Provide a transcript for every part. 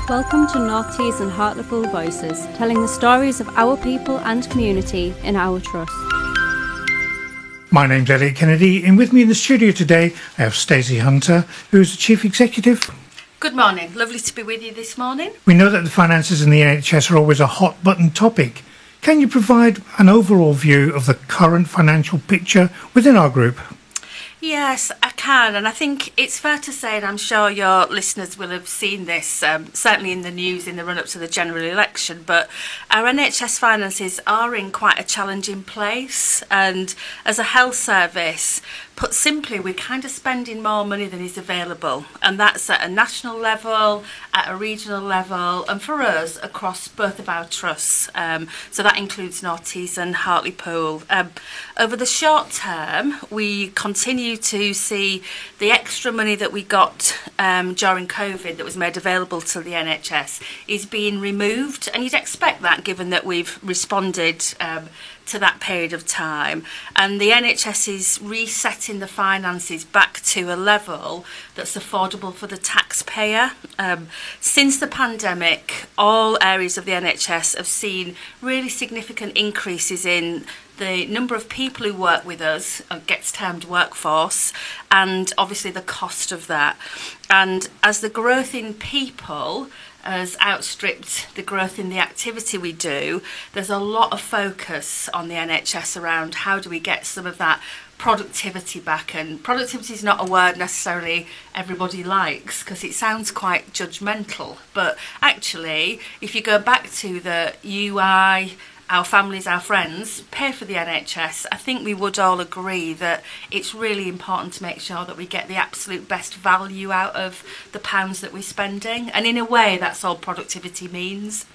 Welcome to North Tees and Hartlepool Voices, telling the stories of our people and community in our trust. My name's Elliot Kennedy, and with me in the studio today I have Stacey Hunter, who is the Chief Executive. Good morning, lovely to be with you this morning. We know that the finances in the NHS are always a hot button topic. Can you provide an overall view of the current financial picture within our group? Yes, I can, and I think it's fair to say, and I'm sure your listeners will have seen this, certainly in the news in the run-up to the general election, but our NHS finances are in quite a challenging place, and as a health service, put simply, we're kind of spending more money than is available, and that's at a national level, at a regional level, and for us, across both of our trusts. So that includes North Tees and Hartlepool. Over the short term, we continue to see the extra money that we got during COVID that was made available to the NHS is being removed, and you'd expect that given that we've responded to that period of time, and the NHS is resetting the finances back to a level that's affordable for the taxpayer. Since the pandemic, all areas of the NHS have seen really significant increases in the number of people who work with us, gets termed workforce, and obviously the cost of that. And as the growth in people has outstripped the growth in the activity we do, there's a lot of focus on the NHS around how do we get some of that productivity back. And productivity is not a word necessarily everybody likes because it sounds quite judgmental, but actually if you go back to the UI, our families, our friends, pay for the NHS, I think we would all agree that it's really important to make sure that we get the absolute best value out of the pounds that we're spending. And in a way, that's all productivity means.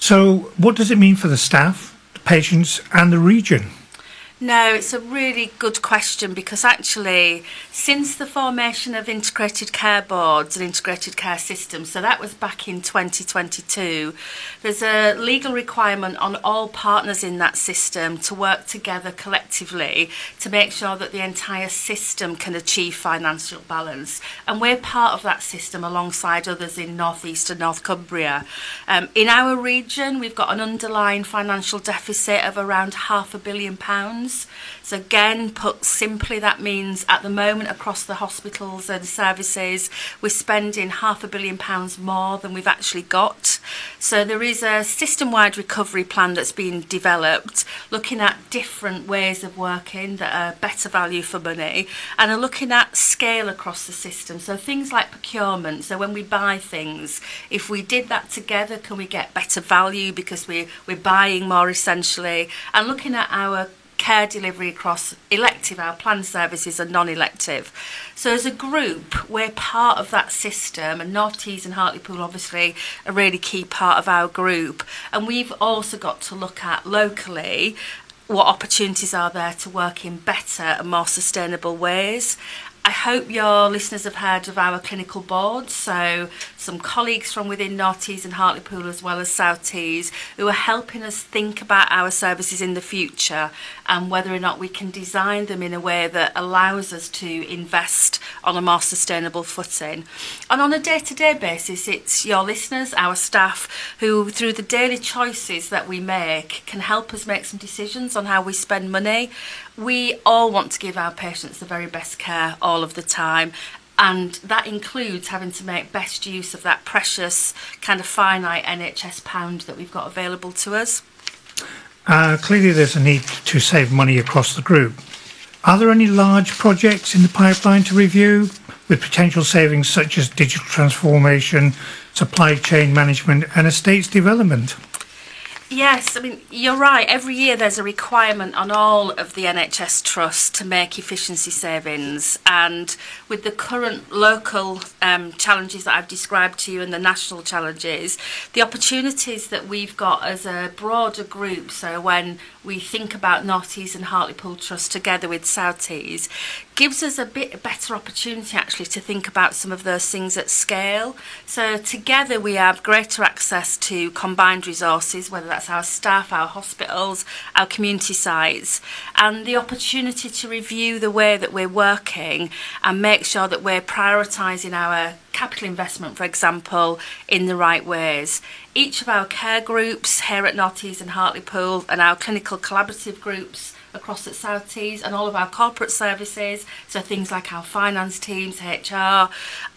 So what does it mean for the staff, the patients and the region? No, it's a really good question because actually since the formation of integrated care boards and integrated care systems, so that was back in 2022, there's a legal requirement on all partners in that system to work together collectively to make sure that the entire system can achieve financial balance. And we're part of that system alongside others in North East and North Cumbria. In our region, we've got an underlying financial deficit of around £500 million. So again, put simply, that means at the moment across the hospitals and services, we're spending £500 million more than we've actually got. So there is a system-wide recovery plan that's being developed, looking at different ways of working that are better value for money, and are looking at scale across the system. So things like procurement, so when we buy things, if we did that together, can we get better value because we're buying more essentially, and looking at our care delivery across elective, our planned services and non-elective. So as a group, we're part of that system, and North Tees and Hartlepool obviously a really key part of our group. And we've also got to look at locally what opportunities are there to work in better and more sustainable ways. I hope your listeners have heard of our clinical board, so some colleagues from within North Tees and Hartlepool as well as South Tees who are helping us think about our services in the future and whether or not we can design them in a way that allows us to invest on a more sustainable footing. And on a day-to-day basis, it's your listeners, our staff, who through the daily choices that we make can help us make some decisions on how we spend money. We all want to give our patients the very best care all of the time, and that includes having to make best use of that precious kind of finite NHS pound that we've got available to us. Clearly there's a need to save money across the group. Are there any large projects in the pipeline to review with potential savings such as digital transformation, supply chain management and estates development? Yes, I mean, you're right. Every year there's a requirement on all of the NHS trusts to make efficiency savings. And with the current local challenges that I've described to you and the national challenges, the opportunities that we've got as a broader group, so when we think about North Tees and Hartlepool Trust together with South Tees, gives us a bit better opportunity actually to think about some of those things at scale. So together we have greater access to combined resources, whether that's our staff, our hospitals, our community sites, and the opportunity to review the way that we're working and make sure that we're prioritising our capital investment, for example, in the right ways. Each of our care groups here at North Tees and Hartlepool, and our clinical collaborative groups across at South Tees, and all of our corporate services, so things like our finance teams, HR,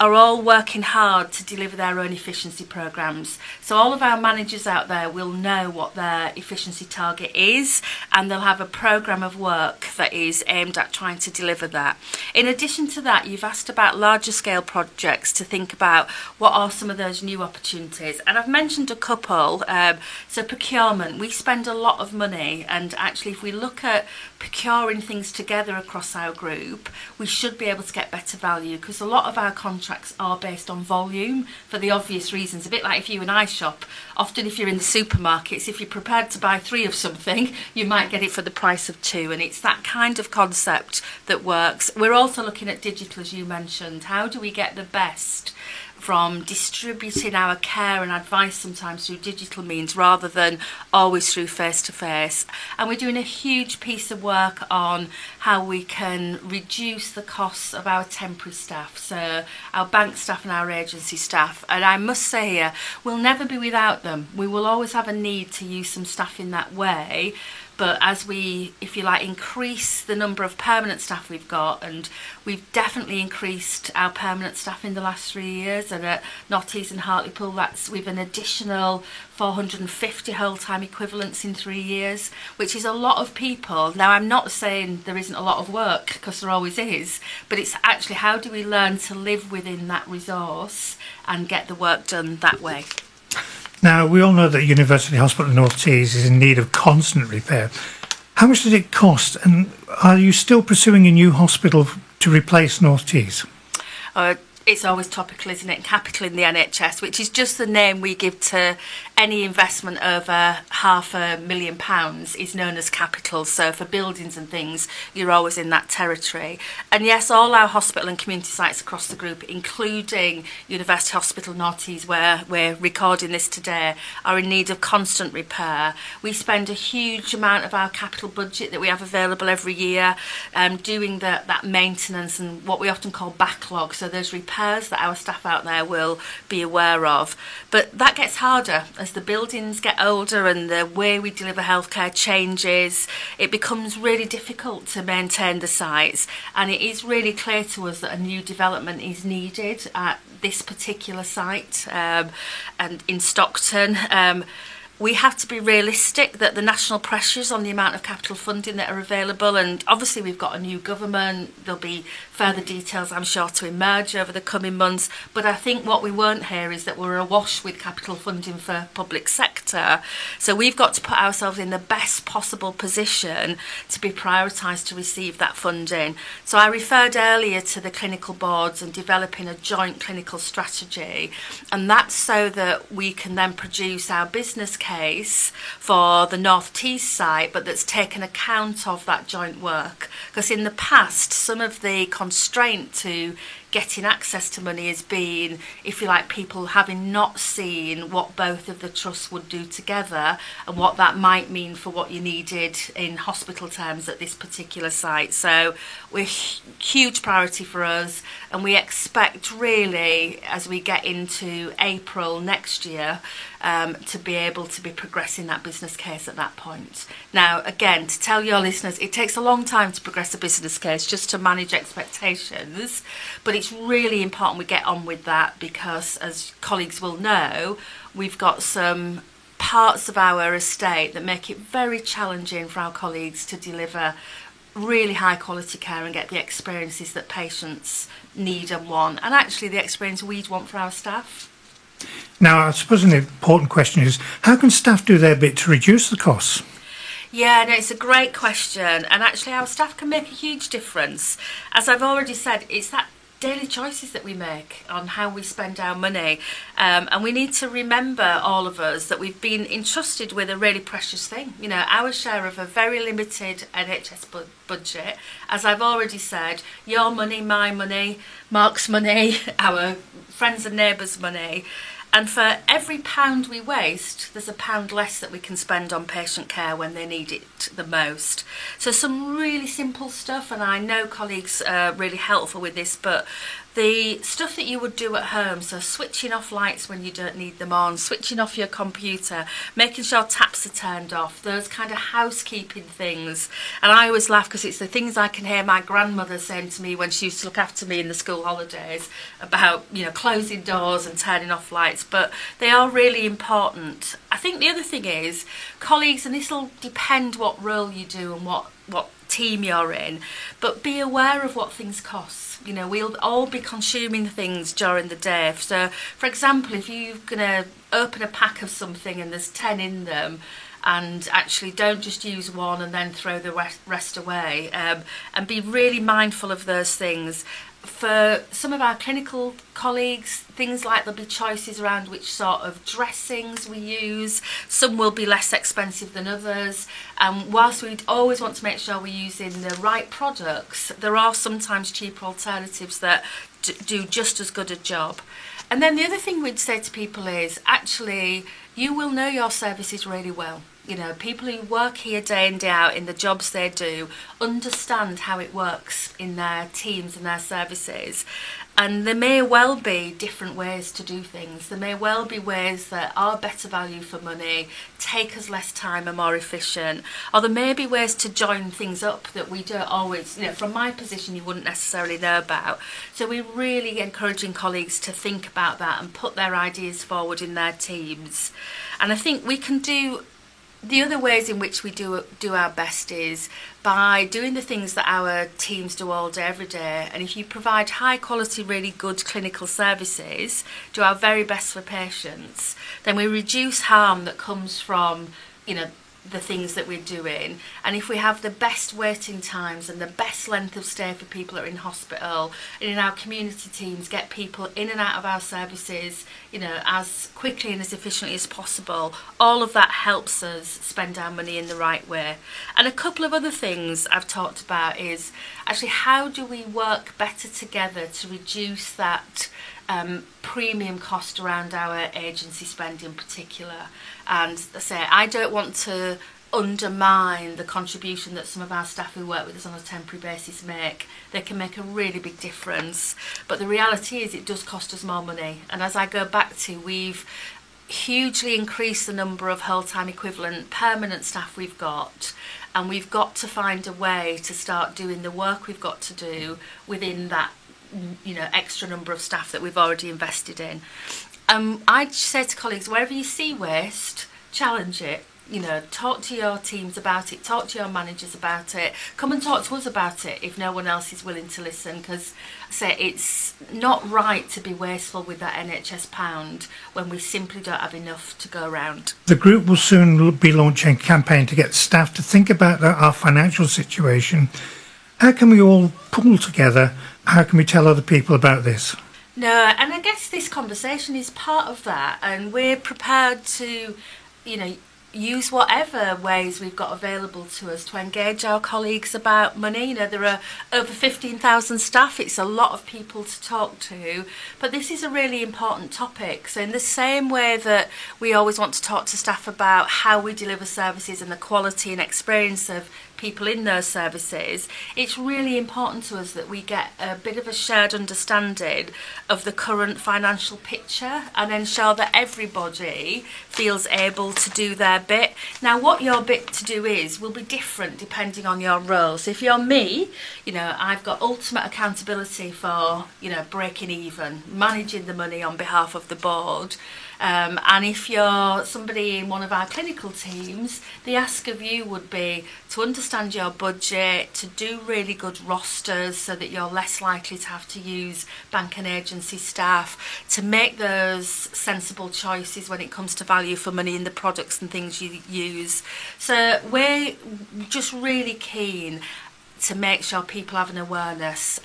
are all working hard to deliver their own efficiency programmes. So all of our managers out there will know what their efficiency target is, and they'll have a programme of work that is aimed at trying to deliver that. In addition to that, you've asked about larger scale projects to think about what are some of those new opportunities, and I've mentioned a couple. So procurement, we spend a lot of money, and actually if we look at procuring things together across our group, we should be able to get better value, because a lot of our contracts are based on volume for the obvious reasons. A bit like if you and I shop, often if you're in the supermarkets, if you're prepared to buy 3 of something, you might get it for the price of 2, and it's that kind of concept that works. We're also looking at digital, as you mentioned. How do we get the best from distributing our care and advice sometimes through digital means rather than always through face-to-face? And we're doing a huge piece of work on how we can reduce the costs of our temporary staff, so our bank staff and our agency staff. And I must say here, we'll never be without them. We will always have a need to use some staff in that way. But as we, if you like, increase the number of permanent staff we've got, and we've definitely increased our permanent staff in the last 3 years, and at North Tees and Hartlepool, we've an additional 450 whole-time equivalents in 3 years, which is a lot of people. Now, I'm not saying there isn't a lot of work, because there always is, but it's actually how do we learn to live within that resource and get the work done that way. Now, we all know that University Hospital North Tees is in need of constant repair. How much does it cost, and are you still pursuing a new hospital to replace North Tees? It's always topical, isn't it? Capital in the NHS, which is just the name we give to any investment over £500,000 is known as capital. So for buildings and things, you're always in that territory. And yes, all our hospital and community sites across the group, including University Hospital North Tees, where we're recording this today, are in need of constant repair. We spend a huge amount of our capital budget that we have available every year doing that maintenance and what we often call backlog. So those repairs that our staff out there will be aware of. But that gets harder as the buildings get older and the way we deliver healthcare changes. It becomes really difficult to maintain the sites, and it is really clear to us that a new development is needed at this particular site and in Stockton. We have to be realistic that the national pressures on the amount of capital funding that are available, and obviously we've got a new government, there'll be further details I'm sure to emerge over the coming months, but I think what we won't hear is that we're awash with capital funding for public sector. So we've got to put ourselves in the best possible position to be prioritised to receive that funding. So I referred earlier to the clinical boards and developing a joint clinical strategy, and that's so that we can then produce our business case for the North Tees site, but that's taken account of that joint work. Because in the past, some of the constraint to getting access to money has been, if you like, people having not seen what both of the trusts would do together and what that might mean for what you needed in hospital terms at this particular site. So we're huge priority for us, and we expect really as we get into April next year to be able to be progressing that business case at that point. Now, again, to tell your listeners, it takes a long time to progress a business case just to manage expectations, but it's really important we get on with that because, as colleagues will know, we've got some parts of our estate that make it very challenging for our colleagues to deliver really high quality care and get the experiences that patients need and want, and actually the experience we'd want for our staff. Now, I suppose an important question is, how can staff do their bit to reduce the costs? Yeah, no, it's a great question, and actually our staff can make a huge difference. As I've already said, it's that daily choices that we make on how we spend our money. And we need to remember, all of us, that we've been entrusted with a really precious thing. You know, our share of a very limited NHS budget. As I've already said, your money, my money, Mark's money, our friends and neighbours' money. And for every pound we waste, there's a pound less that we can spend on patient care when they need it the most. So some really simple stuff, and I know colleagues are really helpful with this, but the stuff that you would do at home, so switching off lights when you don't need them on, switching off your computer, making sure taps are turned off, those kind of housekeeping things. And I always laugh because it's the things I can hear my grandmother saying to me when she used to look after me in the school holidays about, you know, closing doors and turning off lights, but they are really important. I think the other thing is, colleagues, and this will depend what role you do and what team you're in, but be aware of what things cost. You know, we'll all be consuming things during the day. So, for example, if you're going to open a pack of something and there's 10 in them, and actually don't just use one and then throw the rest away, and be really mindful of those things. For some of our clinical colleagues, things like there'll be choices around which sort of dressings we use. Some will be less expensive than others. Whilst we'd always want to make sure we're using the right products, there are sometimes cheaper alternatives that do just as good a job. And then the other thing we'd say to people is, actually, you will know your services really well. You know, people who work here day in, day out in the jobs they do understand how it works in their teams and their services. And there may well be different ways to do things. There may well be ways that are better value for money, take us less time, are more efficient. Or there may be ways to join things up that we don't always, you know, from my position, you wouldn't necessarily know about. So we're really encouraging colleagues to think about that and put their ideas forward in their teams. And I think we can do the other ways in which we do our best is by doing the things that our teams do all day, every day. And if you provide high quality, really good clinical services, do our very best for patients, then we reduce harm that comes from, you know, the things that we're doing. And if we have the best waiting times and the best length of stay for people that are in hospital, and in our community teams get people in and out of our services, you know, as quickly and as efficiently as possible, all of that helps us spend our money in the right way. And a couple of other things I've talked about is actually, how do we work better together to reduce that premium cost around our agency spend in particular. And I don't want to undermine the contribution that some of our staff who work with us on a temporary basis make. They can make a really big difference, but the reality is it does cost us more money. And as I go back to, we've hugely increased the number of whole-time equivalent permanent staff we've got, and we've got to find a way to start doing the work we've got to do within that, you know, extra number of staff that we've already invested in. I'd say to colleagues, wherever you see waste, challenge it. You know, talk to your teams about it, talk to your managers about it, come and talk to us about it if no one else is willing to listen, because it's not right to be wasteful with that NHS pound when we simply don't have enough to go around. The group will soon be launching a campaign to get staff to think about our financial situation. How can we all pull together? How can we tell other people about this? No, and I guess this conversation is part of that, and we're prepared to, you know, use whatever ways we've got available to us to engage our colleagues about money. You know, there are over 15,000 staff. It's a lot of people to talk to, but this is a really important topic. So in the same way that we always want to talk to staff about how we deliver services and the quality and experience of people in those services, it's really important to us that we get a bit of a shared understanding of the current financial picture and ensure that everybody feels able to do their bit. Now, what your bit to do is will be different depending on your role. So if you're me, you know, I've got ultimate accountability for, you know, breaking even, managing the money on behalf of the board. And if you're somebody in one of our clinical teams, the ask of you would be to understand your budget, to do really good rosters so that you're less likely to have to use bank and agency staff, to make those sensible choices when it comes to value for money in the products and things you use. So we're just really keen to make sure people have an awareness.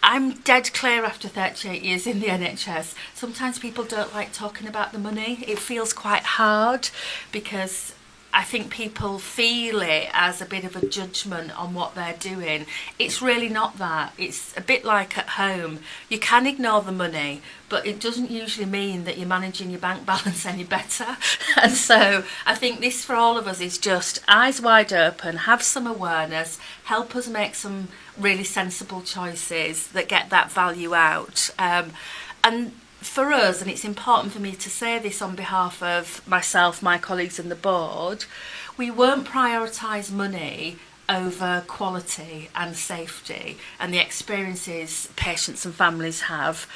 I'm dead clear after 38 years in the NHS. Sometimes people don't like talking about the money. It feels quite hard because I think people feel it as a bit of a judgment on what they're doing. It's really not that. It's a bit like at home. You can ignore the money, but it doesn't usually mean that you're managing your bank balance any better. And so I think this for all of us is just eyes wide open, have some awareness, help us make some really sensible choices that get that value out. And for us, and it's important for me to say this on behalf of myself, my colleagues and the board, we won't prioritise money over quality and safety and the experiences patients and families have.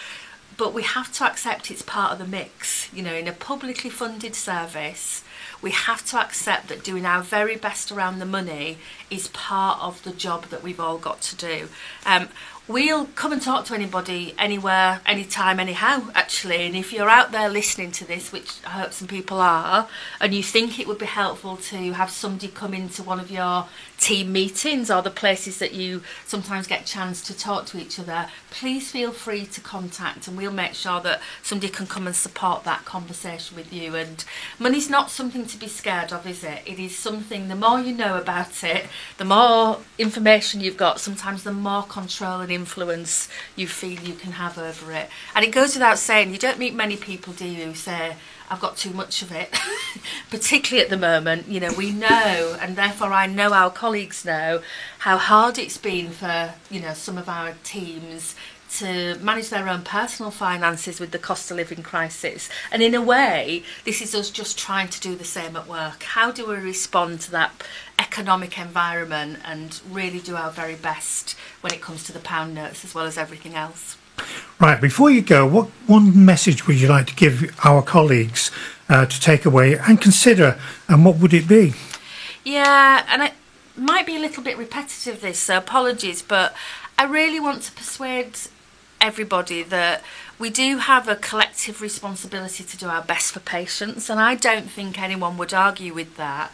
But we have to accept it's part of the mix. You know, in a publicly funded service, we have to accept that doing our very best around the money is part of the job that we've all got to do. We'll come and talk to anybody, anywhere, anytime, anyhow, actually. And if you're out there listening to this, which I hope some people are, and you think it would be helpful to have somebody come into one of your team meetings or the places that you sometimes get a chance to talk to each other, please feel free to contact and we'll make sure that somebody can come and support that conversation with you. And money's not something to be scared of, is it? It is something, the more you know about it, the more information you've got, sometimes the more control and influence you feel you can have over it. And it goes without saying, you don't meet many people, do you, who say, I've got too much of it, particularly at the moment. You know, we know, and therefore I know our colleagues know, how hard it's been for, you know, some of our teams to manage their own personal finances with the cost of living crisis. And in a way, this is us just trying to do the same at work. How do we respond to that economic environment and really do our very best when it comes to the pound notes as well as everything else? Right, before you go, what one message would you like to give our colleagues to take away and consider, and what would it be? Yeah, and it might be a little bit repetitive this, so apologies, but I really want to persuade everybody that we do have a collective responsibility to do our best for patients, and I don't think anyone would argue with that.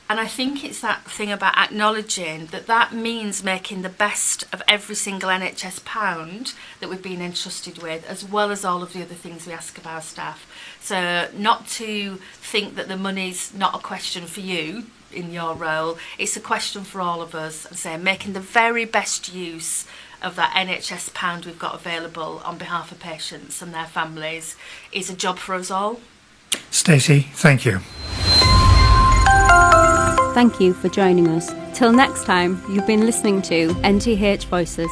And I think it's that thing about acknowledging that that means making the best of every single NHS pound that we've been entrusted with, as well as all of the other things we ask of our staff. So not to think that the money's not a question for you in your role, it's a question for all of us. And so making the very best use of that NHS pound we've got available on behalf of patients and their families is a job for us all. Stacey, thank you. Thank you for joining us. Till next time, you've been listening to NTH Voices.